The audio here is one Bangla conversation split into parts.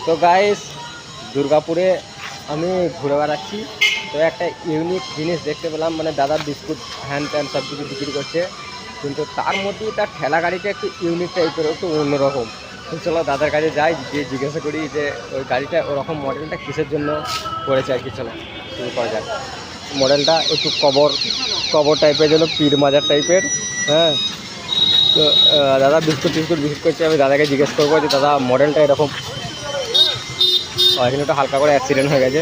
তো গাইস, দুর্গাপুরে আমি ঘুরে বেড়াচ্ছি, তো একটা ইউনিক জিনিস দেখতে পেলাম, মানে দাদার বিস্কুট হ্যান্ড ত্যান সব কিছু বিক্রি করছে, কিন্তু তার মধ্যেই তার ঠেলা গাড়িটা একটু ইউনিক টাইপের, একটু অন্যরকম। তো চলো দাদার কাছে যাই, গিয়ে জিজ্ঞাসা করি যে ওই গাড়িটা ওরকম মডেলটা কিসের জন্য করেছে আর কি। চলো শুরু করা যাক। মডেলটা একটু কবর কবর টাইপের, যেন পীর মাজার টাইপের। হ্যাঁ, তো দাদা বিস্কুট বিক্রি করছে। আমি দাদাকে জিজ্ঞেস করবো যে দাদা মডেলটা এরকম, এখানে একটু হালকা করে অ্যাক্সিডেন্ট হয়ে গেছে।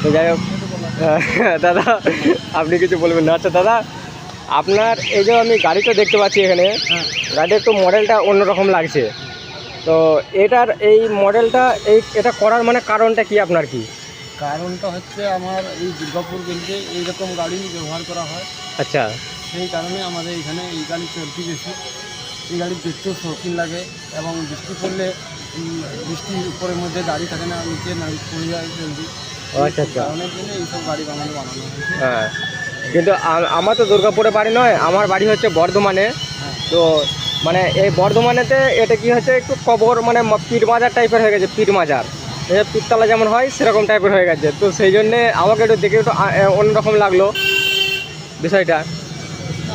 তো যাই হোক, দাদা আপনি কিছু বলবেন না? আচ্ছা দাদা, আপনার এই যে আমি গাড়িটা দেখতে পাচ্ছি এখানে, গাড়ির একটু মডেলটা অন্যরকম লাগছে, তো এটার এই মডেলটা এটা করার মানে কারণটা কি, আপনার কি? কারণটা হচ্ছে আমার এই দুর্গাপুর বেল্টে এইরকম গাড়ি ব্যবহার করা হয়। আচ্ছা, সেই কারণে আমাদের এখানে এই গাড়ি চলতি বেশি। এই গাড়ি দেখতেও শৌখিন লাগে, এবং বৃষ্টি পড়লে বৃষ্টির উপরের মধ্যে গাড়ি থাকে না, নিচে না পড়ে যায় জলদি। আচ্ছা আচ্ছা, কারণের জন্য এইসব গাড়ি বানানো হয়েছে। হ্যাঁ, কিন্তু আমার তো দুর্গাপুরে বাড়ি নয়, আমার বাড়ি হচ্ছে বর্ধমানে। হ্যাঁ। তো মানে এই বর্ধমানেতে এটা কি হচ্ছে, একটু কবর মানে পীর মাজার টাইপের হয়ে গেছে, পীর মাজার পীরতলা যেমন হয় সেরকম টাইপের হয়ে গেছে। তো সেই জন্যে আমাকে একটু দেখে একটু অন্যরকম লাগলো বিষয়টা।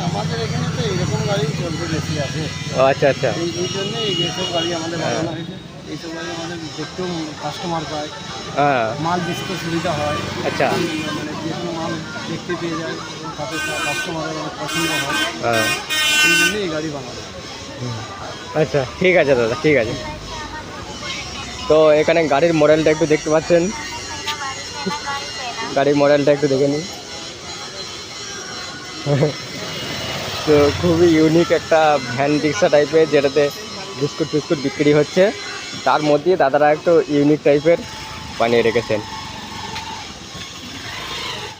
আমাদের এখানে তো এইরকম গাড়ি চলতে বেশি আছে। ও আচ্ছা আচ্ছা, এই জন্য এইসব গাড়ি আমাদের বানানো হয়েছে। এইসব গাড়ি আমাদের দেখতেও কাস্টমার পায়, হ্যাঁ মাল বেচতে সুবিধা হয়। আচ্ছা, মানে যে কোনো মাল দেখতে পেয়ে যায়, তাতে কাস্টমারের অনেক পছন্দ হয়। হ্যাঁ, এই জন্যই এই গাড়ি বানানো। আচ্ছা ঠিক আছে দাদা, ঠিক আছে। তো এখানে গাড়ির মডেলটা একটু দেখতে পাচ্ছেন, গাড়ির মডেলটা একটু দেখে নিন। তো খুবই ইউনিক একটা ভ্যান রিক্সা টাইপের, যেটাতে বিস্কুট বিক্রি হচ্ছে, তার মধ্যে দাদারা একটু ইউনিক টাইপের বানিয়ে রেখেছেন।